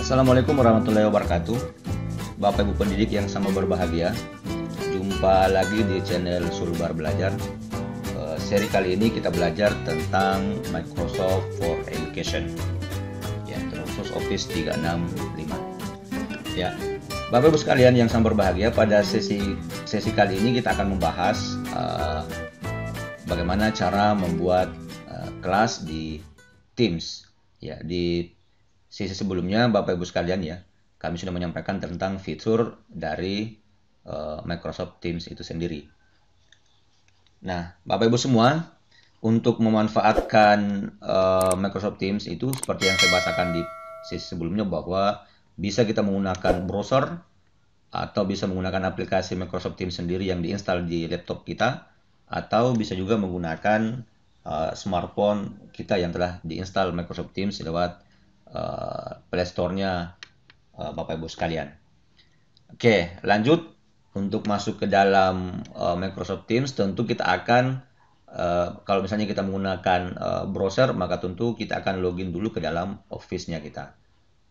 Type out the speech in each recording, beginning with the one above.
Assalamualaikum warahmatullahi wabarakatuh. Bapak Ibu pendidik yang sama berbahagia, jumpa lagi di channel Sulbar Belajar. Seri kali ini kita belajar tentang Microsoft for Education, ya, terkhusus Office 365. Ya, Bapak Ibu sekalian yang sama berbahagia, pada sesi kali ini kita akan membahas bagaimana cara membuat kelas di Teams. Ya, di sesi sebelumnya Bapak Ibu sekalian ya, kami sudah menyampaikan tentang fitur dari Microsoft Teams itu sendiri. Nah, Bapak Ibu semua, untuk memanfaatkan Microsoft Teams itu seperti yang saya bahasakan di sesi sebelumnya, bahwa bisa kita menggunakan browser atau bisa menggunakan aplikasi Microsoft Teams sendiri yang diinstal di laptop kita, atau bisa juga menggunakan smartphone kita yang telah diinstal Microsoft Teams lewat Play Store-nya Bapak Ibu sekalian. Oke, lanjut. Untuk masuk ke dalam Microsoft Teams, tentu kita akan kalau misalnya kita menggunakan browser, maka tentu kita akan login dulu ke dalam Office-nya kita.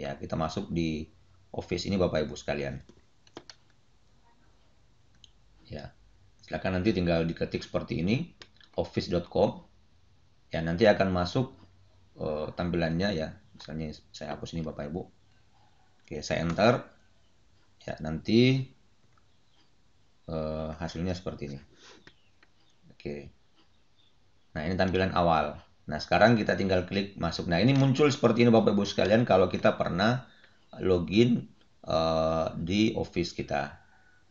Ya, kita masuk di Office ini Bapak Ibu sekalian. Ya, silakan nanti tinggal diketik seperti ini, office.com. Ya, nanti akan masuk tampilannya ya. Misalnya saya hapus ini Bapak Ibu. Oke, saya enter. Ya, nanti hasilnya seperti ini. Oke. Nah, ini tampilan awal. Nah, sekarang kita tinggal klik masuk. Nah, ini muncul seperti ini Bapak Ibu sekalian kalau kita pernah login di Office kita.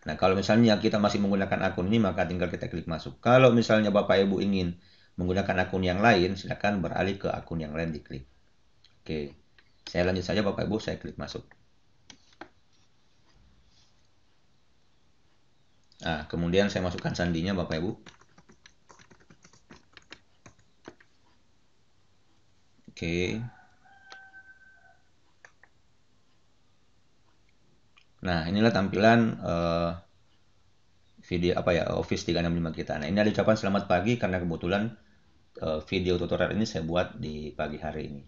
Nah, kalau misalnya kita masih menggunakan akun ini, maka tinggal kita klik masuk. Kalau misalnya Bapak Ibu ingin menggunakan akun yang lain, silakan beralih ke akun yang lain, diklik. Oke. Saya lanjut saja Bapak Ibu, saya klik masuk. Nah, kemudian saya masukkan sandinya Bapak Ibu. Oke. Nah, inilah tampilan video Office 365 kita. Nah, ini ada ucapan selamat pagi karena kebetulan video tutorial ini saya buat di pagi hari ini.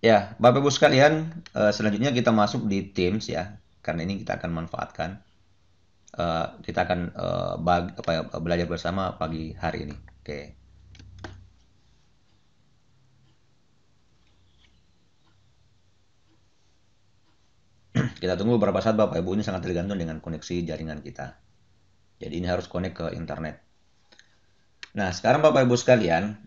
Ya, Bapak Ibu sekalian, selanjutnya kita masuk di Teams ya. Karena ini kita akan manfaatkan. Kita akan belajar bersama pagi hari ini. Oke. Kita tunggu beberapa saat Bapak Ibu, ini sangat tergantung dengan koneksi jaringan kita. Jadi ini harus connect ke internet. Nah, sekarang Bapak Ibu sekalian,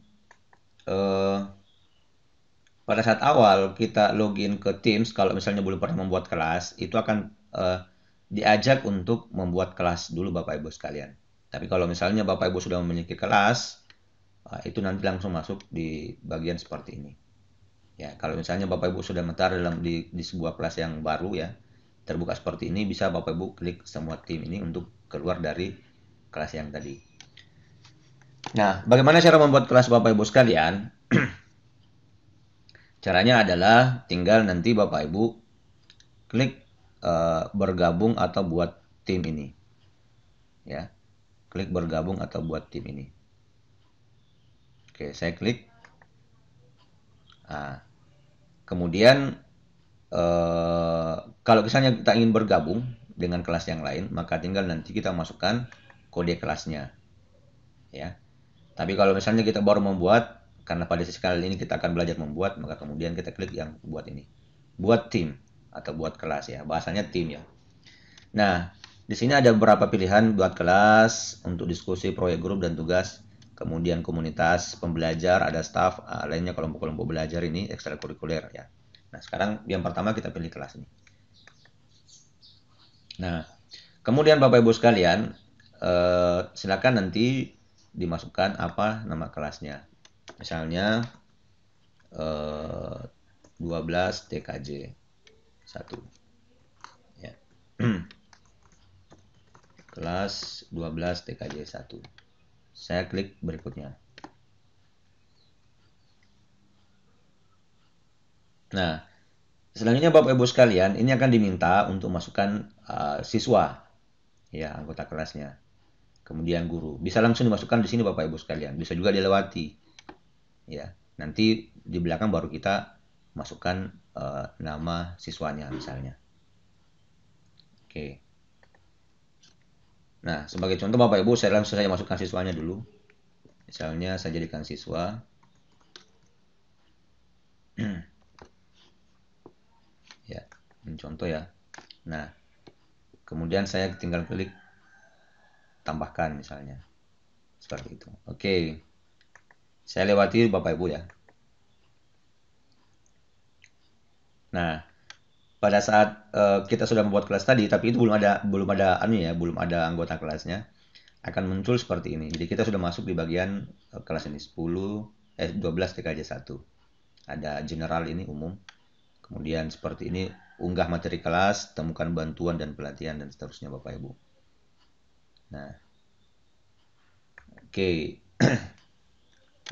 pada saat awal kita login ke Teams, kalau misalnya belum pernah membuat kelas, itu akan diajak untuk membuat kelas dulu Bapak Ibu sekalian. Tapi kalau misalnya Bapak Ibu sudah memiliki kelas, itu nanti langsung masuk di bagian seperti ini. Ya, kalau misalnya Bapak Ibu sudah mendaftar di sebuah kelas yang baru ya, terbuka seperti ini, bisa Bapak Ibu klik semua tim ini untuk keluar dari kelas yang tadi. Nah, bagaimana cara membuat kelas Bapak Ibu sekalian? Caranya adalah tinggal nanti Bapak Ibu klik bergabung atau buat tim ini. Ya. Klik bergabung atau buat tim ini. Oke, saya klik. Nah, kemudian kalau misalnya kita ingin bergabung dengan kelas yang lain, maka tinggal nanti kita masukkan kode kelasnya. Ya. Tapi kalau misalnya kita baru membuat, karena pada sesi kali ini kita akan belajar membuat, maka kemudian kita klik yang buat ini. Buat tim atau buat kelas ya. Bahasanya tim ya. Nah, di sini ada beberapa pilihan buat kelas, untuk diskusi, proyek grup dan tugas. Kemudian komunitas, pembelajar, ada staff, lainnya kelompok-kelompok belajar ini ekstrakurikuler ya. Nah, sekarang yang pertama kita pilih kelas ini. Nah, kemudian Bapak Ibu sekalian, silakan nanti dimasukkan apa nama kelasnya. Misalnya 12 TKJ 1. Ya. Kelas 12 TKJ 1. Saya klik berikutnya. Nah, selanjutnya Bapak Ibu sekalian, ini akan diminta untuk masukkan siswa, ya, anggota kelasnya. Kemudian guru. Bisa langsung dimasukkan di sini Bapak Ibu sekalian. Bisa juga dilewati. Ya, nanti di belakang baru kita masukkan nama siswanya misalnya. Oke. Nah, sebagai contoh Bapak Ibu, saya langsung saja masukkan siswanya dulu. Misalnya saya jadikan siswa. Ya, ini contoh ya. Nah, kemudian saya tinggal klik tambahkan misalnya. Seperti itu. Oke. Saya lewati Bapak Ibu ya. Nah, pada saat kita sudah membuat kelas tadi, tapi itu belum ada anggota kelasnya, akan muncul seperti ini. Jadi kita sudah masuk di bagian kelas ini 12 TKJ 1. Ada general ini umum. Kemudian seperti ini unggah materi kelas, temukan bantuan dan pelatihan dan seterusnya Bapak Ibu. Nah, oke.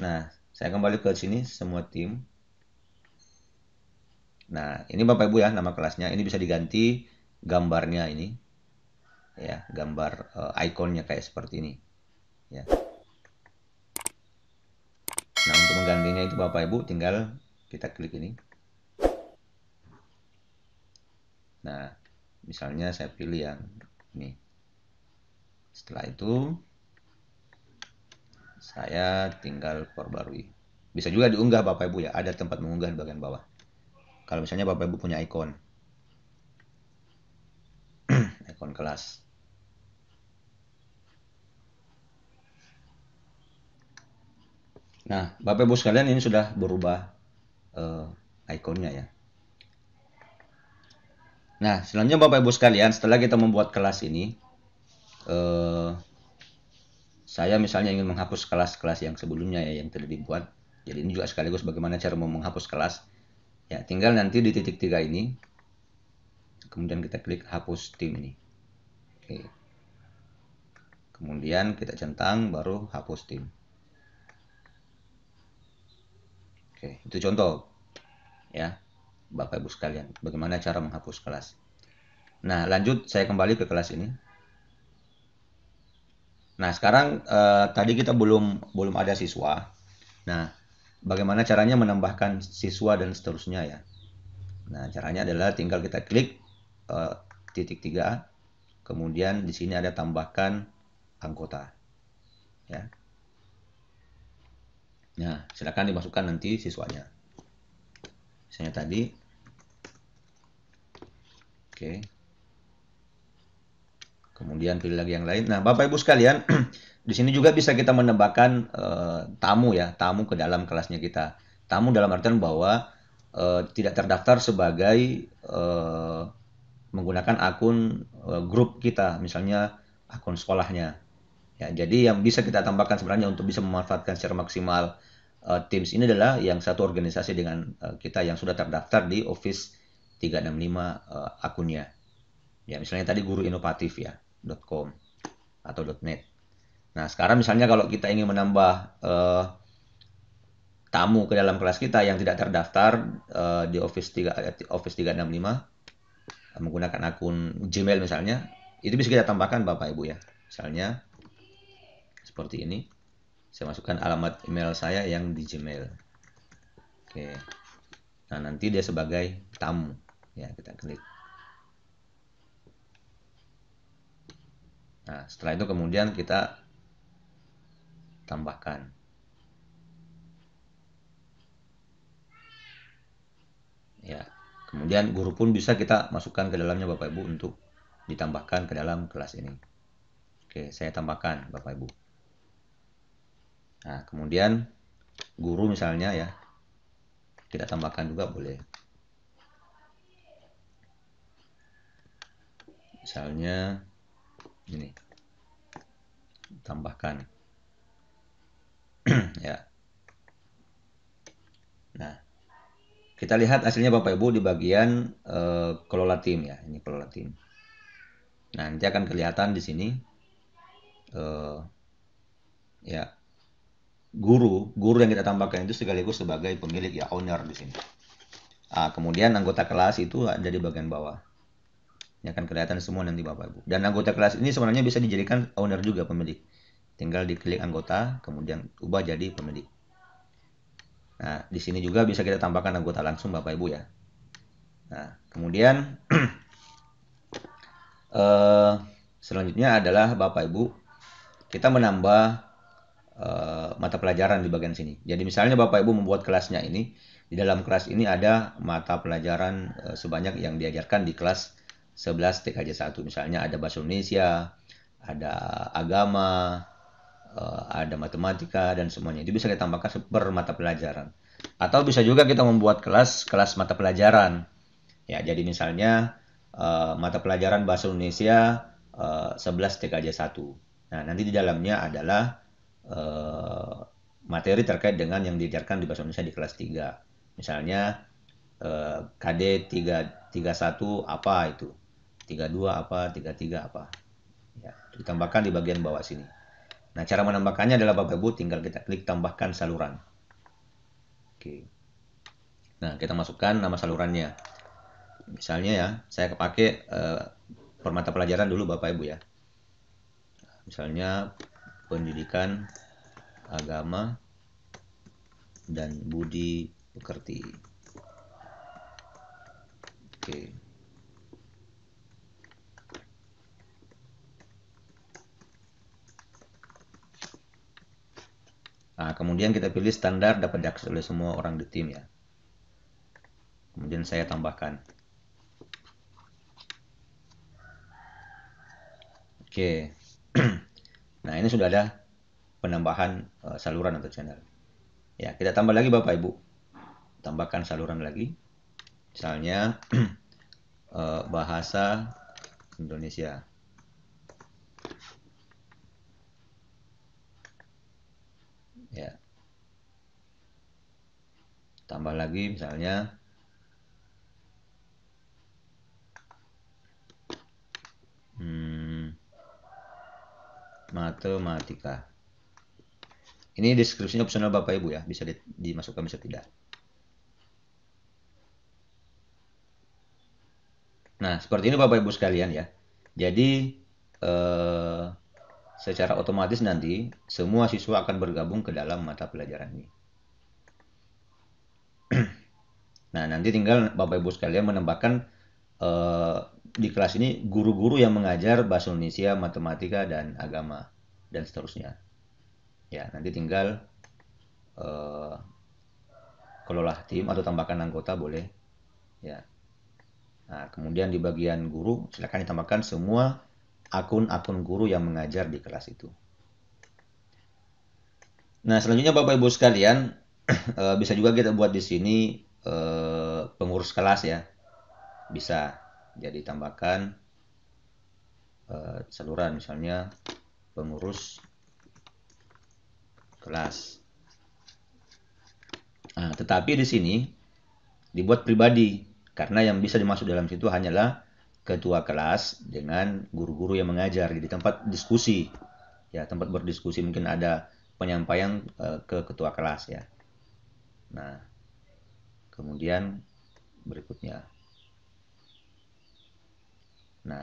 Nah, saya kembali ke sini semua tim. Nah, ini Bapak Ibu ya nama kelasnya. Ini bisa diganti gambarnya ini. Ya, gambar ikonnya kayak seperti ini. Ya. Nah, untuk menggantinya itu Bapak Ibu tinggal kita klik ini. Nah, misalnya saya pilih yang ini. Setelah itu saya tinggal perbarui. Bisa juga diunggah Bapak Ibu ya, ada tempat mengunggah di bagian bawah. Kalau misalnya Bapak Ibu punya ikon. Ikon kelas. Nah, Bapak Ibu sekalian ini sudah berubah ikonnya ya. Nah, selanjutnya Bapak Ibu sekalian, setelah kita membuat kelas ini, saya misalnya ingin menghapus kelas-kelas yang sebelumnya ya, yang tidak dibuat. Jadi ini juga sekaligus bagaimana cara menghapus kelas. Ya, tinggal nanti di titik 3 ini, kemudian kita klik hapus tim ini. Oke. Kemudian kita centang, baru hapus tim. Oke, itu contoh ya, Bapak Ibu sekalian, bagaimana cara menghapus kelas. Nah, lanjut saya kembali ke kelas ini. Nah, sekarang tadi kita belum ada siswa. Nah, bagaimana caranya menambahkan siswa dan seterusnya ya. Nah, caranya adalah tinggal kita klik titik 3, kemudian di sini ada tambahkan anggota. Ya. Nah, silakan dimasukkan nanti siswanya. Misalnya tadi. Oke. Kemudian pilih lagi yang lain. Nah, Bapak Ibu sekalian, di sini juga bisa kita menambahkan tamu ya, tamu ke dalam kelasnya kita. Tamu dalam artian bahwa tidak terdaftar sebagai menggunakan akun grup kita, misalnya akun sekolahnya. Ya, jadi yang bisa kita tambahkan sebenarnya untuk bisa memanfaatkan secara maksimal Teams ini adalah yang satu organisasi dengan kita yang sudah terdaftar di Office 365 akunnya. Ya, misalnya tadi guru inovatif ya, .com atau .net. Nah, sekarang misalnya kalau kita ingin menambah tamu ke dalam kelas kita yang tidak terdaftar di Office 365 menggunakan akun Gmail misalnya, itu bisa kita tambahkan Bapak Ibu ya. Misalnya seperti ini. Saya masukkan alamat email saya yang di Gmail. Oke. Nah, nanti dia sebagai tamu. Ya, kita klik. Nah, setelah itu kemudian kita tambahkan. Ya. Kemudian guru pun bisa kita masukkan ke dalamnya Bapak Ibu untuk ditambahkan ke dalam kelas ini. Oke, saya tambahkan Bapak Ibu. Nah, kemudian guru misalnya ya, kita tambahkan juga boleh. Misalnya ini, tambahkan. Ya. Nah, kita lihat hasilnya Bapak Ibu di bagian kelola tim ya. Ini kelola tim. Nah, nanti akan kelihatan di sini ya guru yang kita tambahkan itu sekaligus sebagai pemilik ya, owner di sini. Kemudian anggota kelas itu ada di bagian bawah. Ini akan kelihatan semua nanti Bapak Ibu. Dan anggota kelas ini sebenarnya bisa dijadikan owner juga, pemilik. Tinggal diklik anggota, kemudian ubah jadi pemilik. Nah, di sini juga bisa kita tambahkan anggota langsung Bapak Ibu ya. Nah, kemudian selanjutnya adalah Bapak Ibu, kita menambah mata pelajaran di bagian sini. Jadi misalnya Bapak Ibu membuat kelasnya ini, di dalam kelas ini ada mata pelajaran sebanyak yang diajarkan di kelas 11 TKJ 1. Misalnya ada bahasa Indonesia, ada agama, ada matematika dan semuanya. Itu bisa kita tambahkan per mata pelajaran. Atau bisa juga kita membuat kelas mata pelajaran. Ya, jadi misalnya mata pelajaran bahasa Indonesia 11 TKJ 1. Nah, nanti di dalamnya adalah materi terkait dengan yang diajarkan di bahasa Indonesia di kelas 3. Misalnya KD 331 apa itu? 32 apa? 33 apa? Ya, ditambahkan di bagian bawah sini. Nah, cara menambahkannya adalah Bapak Ibu tinggal kita klik tambahkan saluran. Oke. Nah, kita masukkan nama salurannya. Misalnya ya, saya pakai per mata pelajaran dulu Bapak Ibu ya. Misalnya pendidikan agama dan budi pekerti. Oke. Nah, kemudian kita pilih standar dapat diakses oleh semua orang di tim ya. Kemudian saya tambahkan. Oke. Nah, ini sudah ada penambahan saluran atau channel. Ya, kita tambah lagi Bapak Ibu. Tambahkan saluran lagi. Misalnya bahasa Indonesia. Ya. Tambah lagi misalnya matematika. Ini deskripsinya opsional Bapak Ibu ya, bisa dimasukkan bisa tidak. Nah, seperti ini Bapak Ibu sekalian ya. Jadi secara otomatis nanti semua siswa akan bergabung ke dalam mata pelajaran ini. Nah, nanti tinggal Bapak Ibu sekalian menambahkan di kelas ini guru-guru yang mengajar bahasa Indonesia, matematika, dan agama, dan seterusnya. Ya, nanti tinggal kelola tim atau tambahkan anggota boleh. Ya. Nah, kemudian di bagian guru, silakan ditambahkan semua akun-akun guru yang mengajar di kelas itu. Nah, selanjutnya Bapak Ibu sekalian, bisa juga kita buat di sini pengurus kelas ya. Bisa. Jadi tambahkan saluran misalnya pengurus kelas. Nah, tetapi di sini dibuat pribadi karena yang bisa dimasuk dalam situ hanyalah ketua kelas dengan guru-guru yang mengajar. Jadi tempat diskusi. Ya, tempat berdiskusi mungkin ada penyampaian ke ketua kelas ya. Nah, kemudian berikutnya. Nah,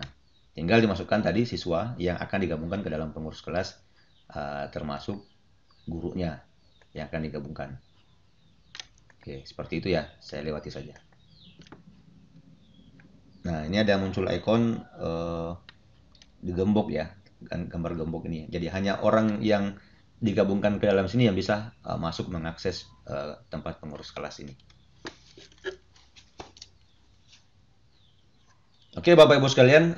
tinggal dimasukkan tadi siswa yang akan digabungkan ke dalam pengurus kelas termasuk gurunya yang akan digabungkan. Oke, seperti itu ya. Saya lewati saja. Nah, ini ada muncul ikon di gembok ya, gambar gembok ini. Jadi hanya orang yang digabungkan ke dalam sini yang bisa masuk mengakses tempat pengurus kelas ini. Oke, Bapak Ibu sekalian,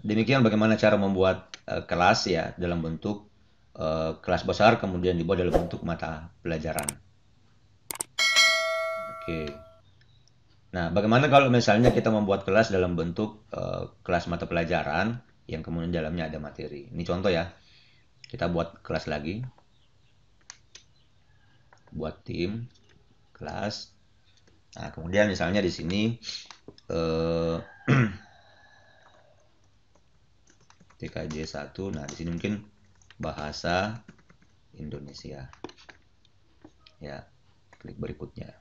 demikian bagaimana cara membuat kelas ya dalam bentuk kelas besar kemudian dibuat dalam bentuk mata pelajaran. Oke. Nah, bagaimana kalau misalnya kita membuat kelas dalam bentuk kelas mata pelajaran yang kemudian dalamnya ada materi. Ini contoh ya. Kita buat kelas lagi. Buat tim kelas. Nah, kemudian misalnya di sini TKJ 1. Nah, di sini mungkin bahasa Indonesia. Ya, klik berikutnya.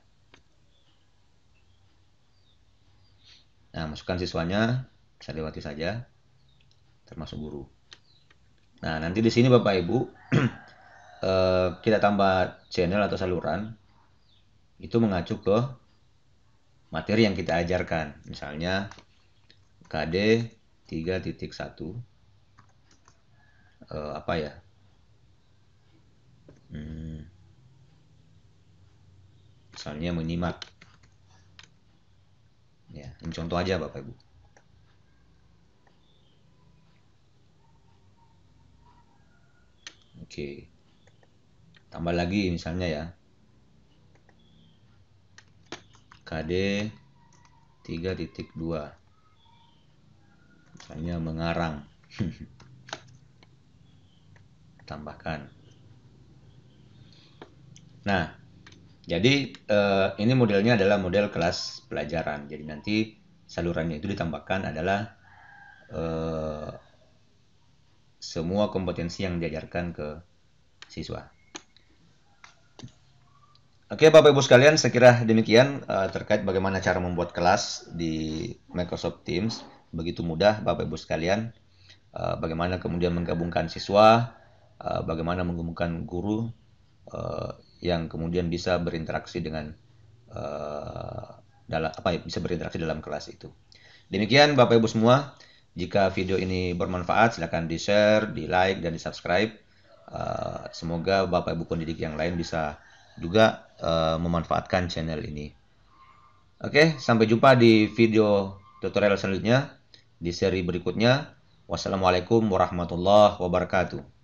Nah, masukkan siswanya, saya lewati saja, termasuk guru. Nah, nanti di sini Bapak Ibu, kita tambah channel atau saluran, itu mengacu ke materi yang kita ajarkan. Misalnya KD 3.1 apa ya? Misalnya menyimak. Ya, ini contoh aja Bapak Ibu. Oke. Tambah lagi misalnya ya. KD 3.2. Misalnya mengarang. Tambahkan. Nah, jadi ini modelnya adalah model kelas pelajaran. Jadi nanti salurannya itu ditambahkan adalah semua kompetensi yang diajarkan ke siswa. Oke Bapak Ibu sekalian, saya kira demikian terkait bagaimana cara membuat kelas di Microsoft Teams. Begitu mudah Bapak Ibu sekalian. Bagaimana kemudian menggabungkan siswa, bagaimana menggabungkan guru yang kemudian bisa berinteraksi dengan bisa berinteraksi dalam kelas itu. Demikian Bapak Ibu semua. Jika video ini bermanfaat, silakan di-share, di-like, dan di-subscribe. Semoga Bapak Ibu pendidik yang lain bisa juga memanfaatkan channel ini. Oke, sampai jumpa di video tutorial selanjutnya, di seri berikutnya. Wassalamualaikum warahmatullahi wabarakatuh.